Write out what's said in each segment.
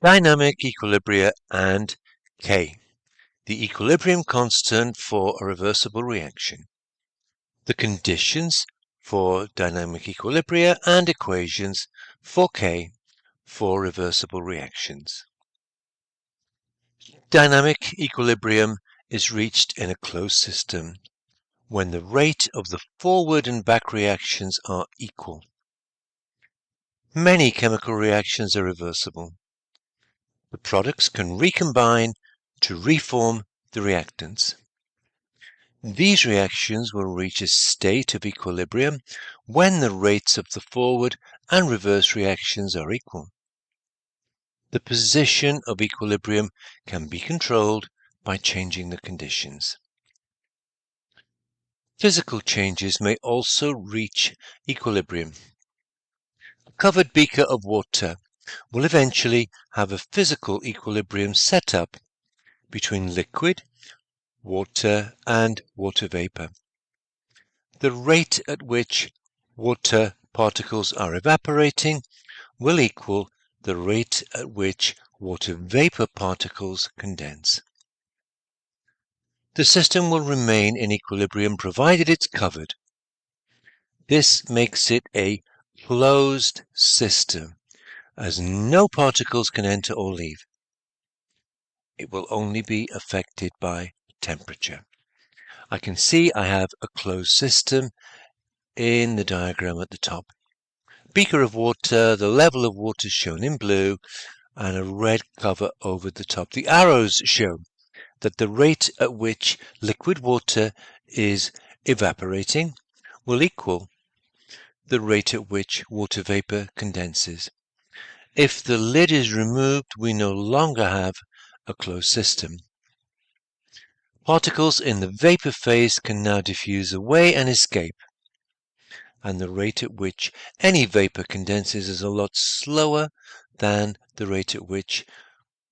Dynamic equilibria and K, the equilibrium constant for a reversible reaction. The conditions for dynamic equilibria and equations for K for reversible reactions. Dynamic equilibrium is reached in a closed system when the rate of the forward and back reactions are equal. Many chemical reactions are reversible. The products can recombine to reform the reactants. These reactions will reach a state of equilibrium when the rates of the forward and reverse reactions are equal. The position of equilibrium can be controlled by changing the conditions. Physical changes may also reach equilibrium. A covered beaker of water will eventually have a physical equilibrium set up between liquid, water, and water vapor. The rate at which water particles are evaporating will equal the rate at which water vapor particles condense. The system will remain in equilibrium provided it's covered. This makes it a closed system, as no particles can enter or leave. It will only be affected by temperature. I can see I have a closed system in the diagram at the top. Beaker of water, the level of water is shown in blue, and a red cover over the top. The arrows show that the rate at which liquid water is evaporating will equal the rate at which water vapor condenses. If the lid is removed, we no longer have a closed system. Particles in the vapor phase can now diffuse away and escape, and the rate at which any vapor condenses is a lot slower than the rate at which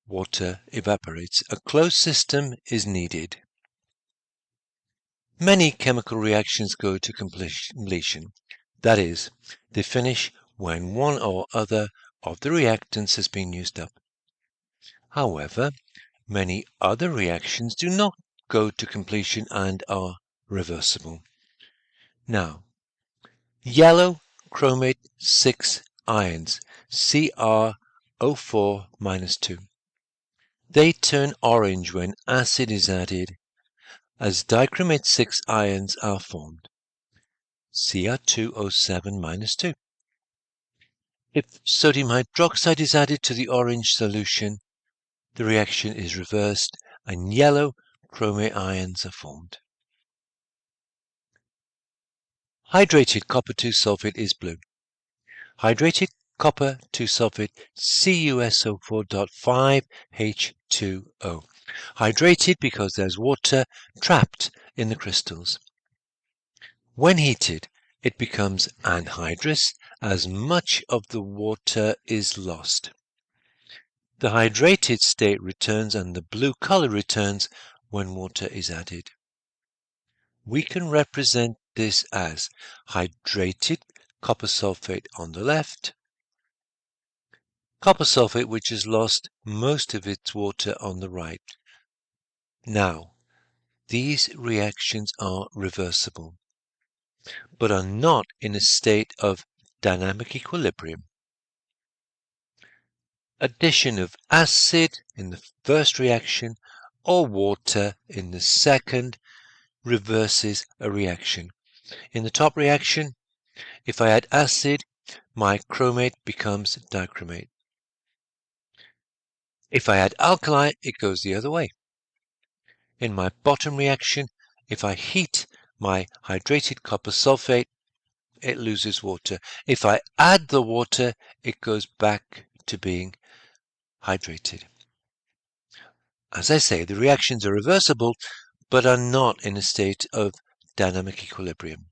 water evaporates. A closed system is needed. Many chemical reactions go to completion. That is, they finish when one or other of the reactants has been used up. However, many other reactions do not go to completion and are reversible. Now, yellow chromate 6 ions, Cr O4-2. They turn orange when acid is added, as dichromate 6 ions are formed, Cr2O7-2. If sodium hydroxide is added to the orange solution, the reaction is reversed and yellow chromate ions are formed. Hydrated copper 2 sulfate is blue. Hydrated copper 2 sulfate CuSO4.5H2O. Hydrated because there's water trapped in the crystals. When heated, it becomes anhydrous as much of the water is lost. The hydrated state returns and the blue color returns when water is added. We can represent this as hydrated copper sulfate on the left, copper sulfate which has lost most of its water on the right. Now, these reactions are reversible, but are not in a state of dynamic equilibrium. Addition of acid in the first reaction or water in the second reverses a reaction. In the top reaction, if I add acid, my chromate becomes dichromate. If I add alkali, it goes the other way. In my bottom reaction, if I heat my hydrated copper sulfate, it loses water. If I add the water, it goes back to being hydrated. As I say, the reactions are reversible, but are not in a state of dynamic equilibrium.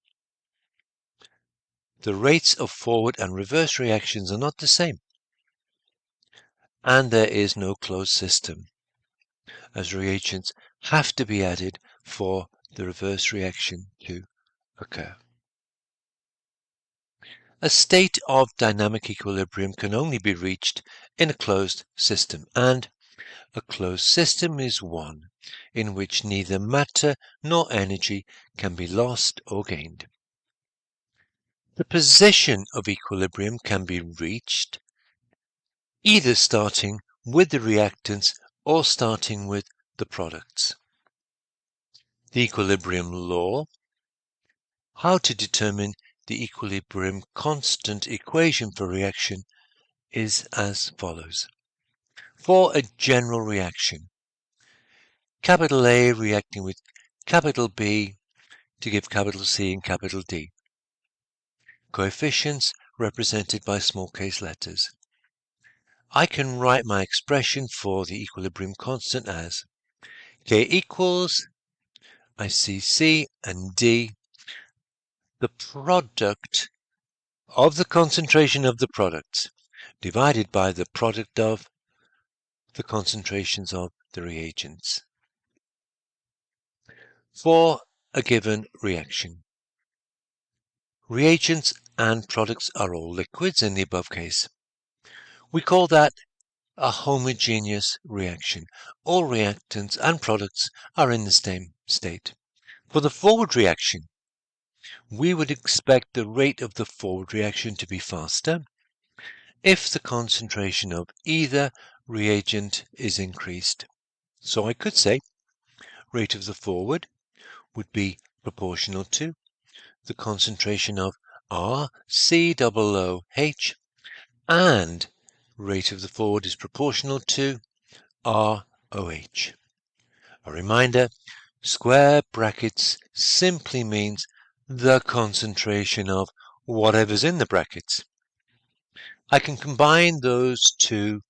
The rates of forward and reverse reactions are not the same, and there is no closed system, as reagents have to be added for the reverse reaction to occur. A state of dynamic equilibrium can only be reached in a closed system, and a closed system is one in which neither matter nor energy can be lost or gained. The position of equilibrium can be reached either starting with the reactants or starting with the products. The equilibrium law. How to determine the equilibrium constant equation for reaction is as follows. For a general reaction, capital A reacting with capital B to give capital C and capital D. Coefficients represented by small case letters. I can write my expression for the equilibrium constant as K equals, I see C and D, the product of the concentration of the products divided by the product of the concentrations of the reagents. For a given reaction, reagents and products are all liquids in the above case. We call that a homogeneous reaction. All reactants and products are in the same state. For the forward reaction, we would expect the rate of the forward reaction to be faster if the concentration of either reagent is increased. So I could say rate of the forward would be proportional to the concentration of RCOOH, and rate of the forward is proportional to ROH. A reminder, square brackets simply means the concentration of whatever's in the brackets. I can combine those two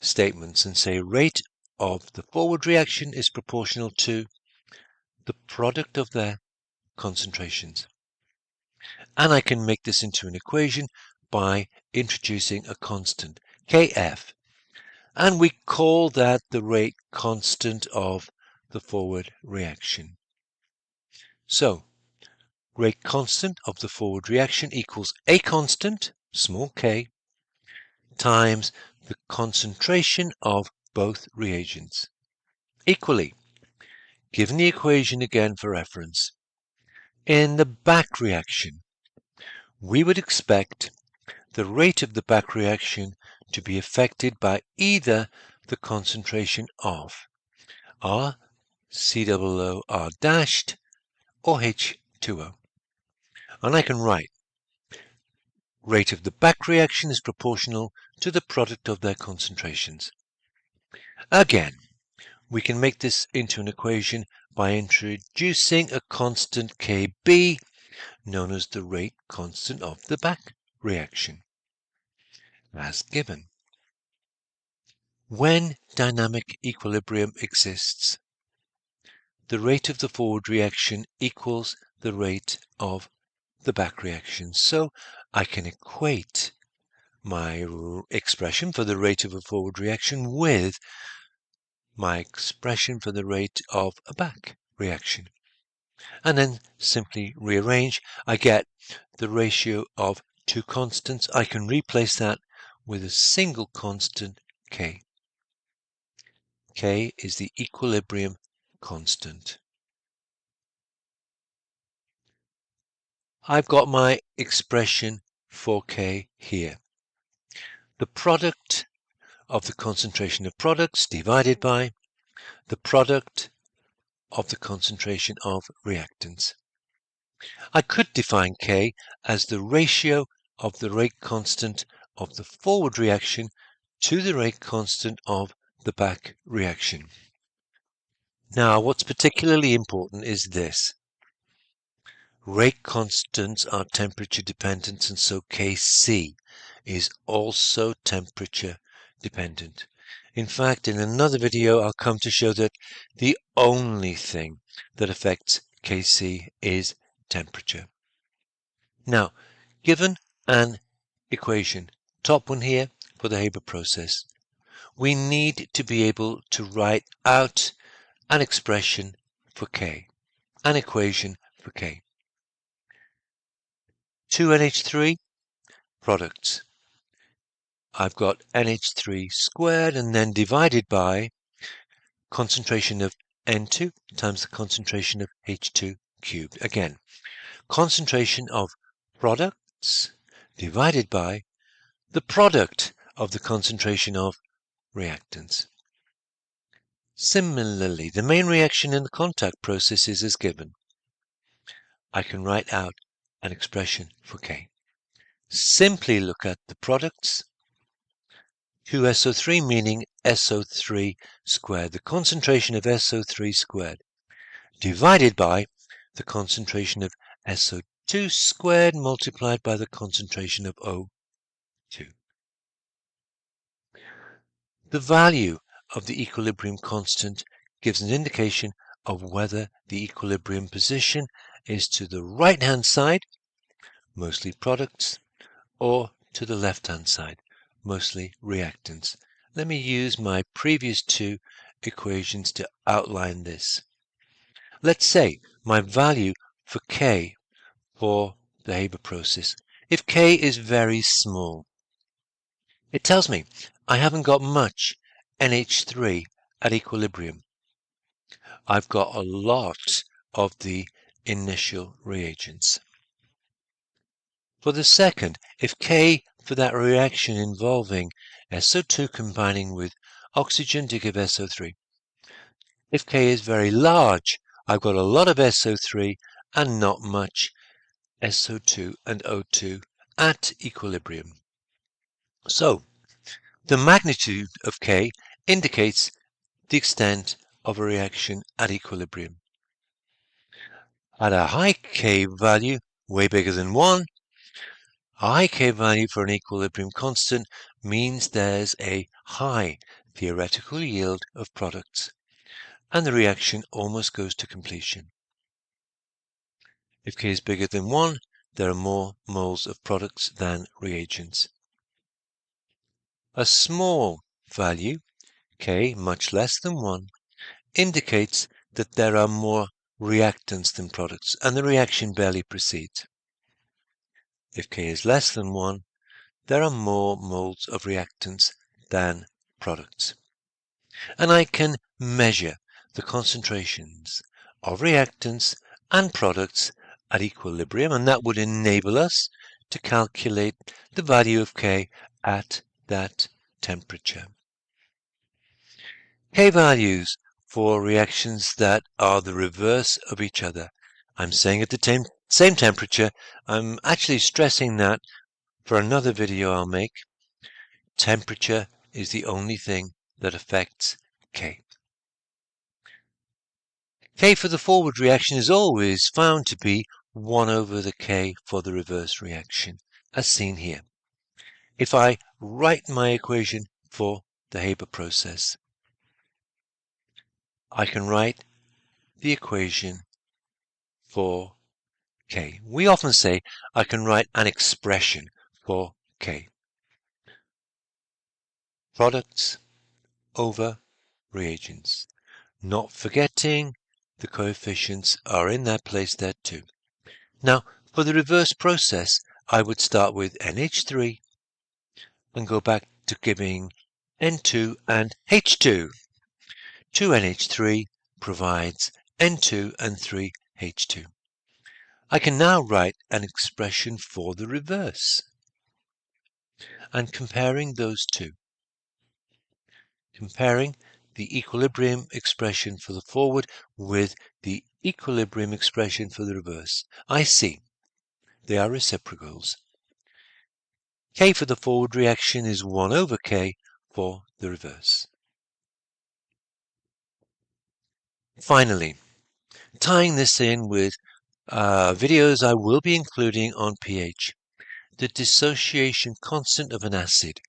statements and say rate of the forward reaction is proportional to the product of their concentrations. And I can make this into an equation by introducing a constant, Kf, and we call that the rate constant of the forward reaction. So, rate constant of the forward reaction equals a constant, small k, times the concentration of both reagents. Equally, given the equation again for reference, in the back reaction, we would expect the rate of the back reaction to be affected by either the concentration of RCOOR dashed or H2O. And I can write rate of the back reaction is proportional to the product of their concentrations. Again, we can make this into an equation by introducing a constant Kb, known as the rate constant of the back reaction, as given. When dynamic equilibrium exists, the rate of the forward reaction equals the rate of the back reaction. So I can equate my expression for the rate of a forward reaction with my expression for the rate of a back reaction. And then simply rearrange. I get the ratio of two constants. I can replace that with a single constant, K. K is the equilibrium constant. I've got my expression for K here. The product of the concentration of products divided by the product of the concentration of reactants. I could define K as the ratio of the rate constant of the forward reaction to the rate constant of the back reaction. Now, what's particularly important is this. Rate constants are temperature dependent, and so Kc is also temperature dependent. In fact, in another video, I'll come to show that the only thing that affects Kc is temperature. Now, given an equation, top one here for the Haber process, we need to be able to write out an expression for K, an equation for K. 2NH3 products. I've got NH3 squared and then divided by concentration of N2 times the concentration of H2 cubed. Again, concentration of products divided by the product of the concentration of reactants. Similarly, the main reaction in the contact process is as given. I can write out an expression for K. Simply look at the products. 2SO3 meaning SO3 squared, the concentration of SO3 squared, divided by the concentration of SO2 squared multiplied by the concentration of O2. The value of the equilibrium constant gives an indication of whether the equilibrium position is to the right-hand side, mostly products, or to the left-hand side, mostly reactants. Let me use my previous two equations to outline this. Let's say my value for K for the Haber process. If K is very small, it tells me I haven't got much NH3 at equilibrium. I've got a lot of the initial reagents. For the second, if K for that reaction involving SO2 combining with oxygen to give SO3, if K is very large, I've got a lot of SO3 and not much SO2 and O2 at equilibrium. So, the magnitude of K indicates the extent of a reaction at equilibrium. At a high K value, way bigger than 1, a high K value for an equilibrium constant means there's a high theoretical yield of products, and the reaction almost goes to completion. If K is bigger than 1, there are more moles of products than reagents. A small value, K much less than 1, indicates that there are more reactants than products, and the reaction barely proceeds. If K is less than 1, there are more moles of reactants than products. And I can measure the concentrations of reactants and products at equilibrium, and that would enable us to calculate the value of K at that temperature. K values for reactions that are the reverse of each other. I'm saying at the same temperature. I'm actually stressing that for another video I'll make. Temperature is the only thing that affects K. K for the forward reaction is always found to be 1 over the K for the reverse reaction, as seen here. If I write my equation for the Haber process, I can write the equation for K. We often say I can write an expression for K. Products over reagents. Not forgetting the coefficients are in that place there too. Now, for the reverse process, I would start with NH3 and go back to giving N2 and H2. 2NH3 provides N2 and 3H2. I can now write an expression for the reverse. And comparing those two, comparing the equilibrium expression for the forward with the equilibrium expression for the reverse, I see they are reciprocals. K for the forward reaction is 1 over K for the reverse. Finally, tying this in with videos I will be including on pH, the dissociation constant of an acid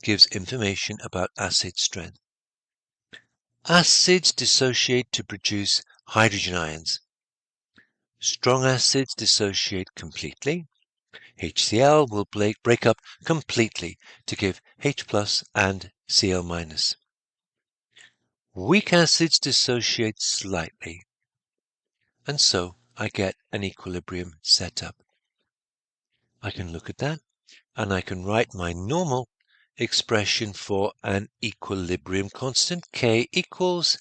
gives information about acid strength. Acids dissociate to produce hydrogen ions. Strong acids dissociate completely. HCl will break up completely to give H plus and Cl minus. Weak acids dissociate slightly, and so I get an equilibrium setup. I can look at that and I can write my normal expression for an equilibrium constant. K equals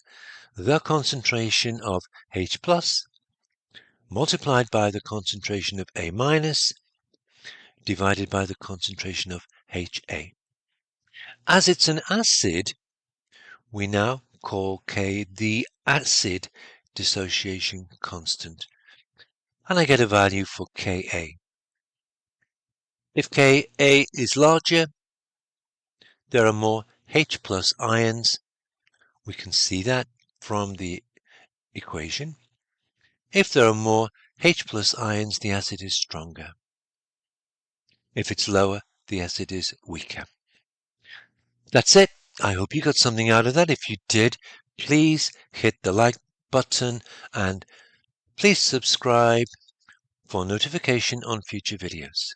the concentration of H plus multiplied by the concentration of A minus divided by the concentration of HA. As it's an acid, we now call K the acid dissociation constant, and I get a value for Ka. If Ka is larger, there are more H plus ions. We can see that from the equation. If there are more H plus ions, the acid is stronger. If it's lower, the acid is weaker. That's it. I hope you got something out of that. If you did, please hit the like button and please subscribe for notification on future videos.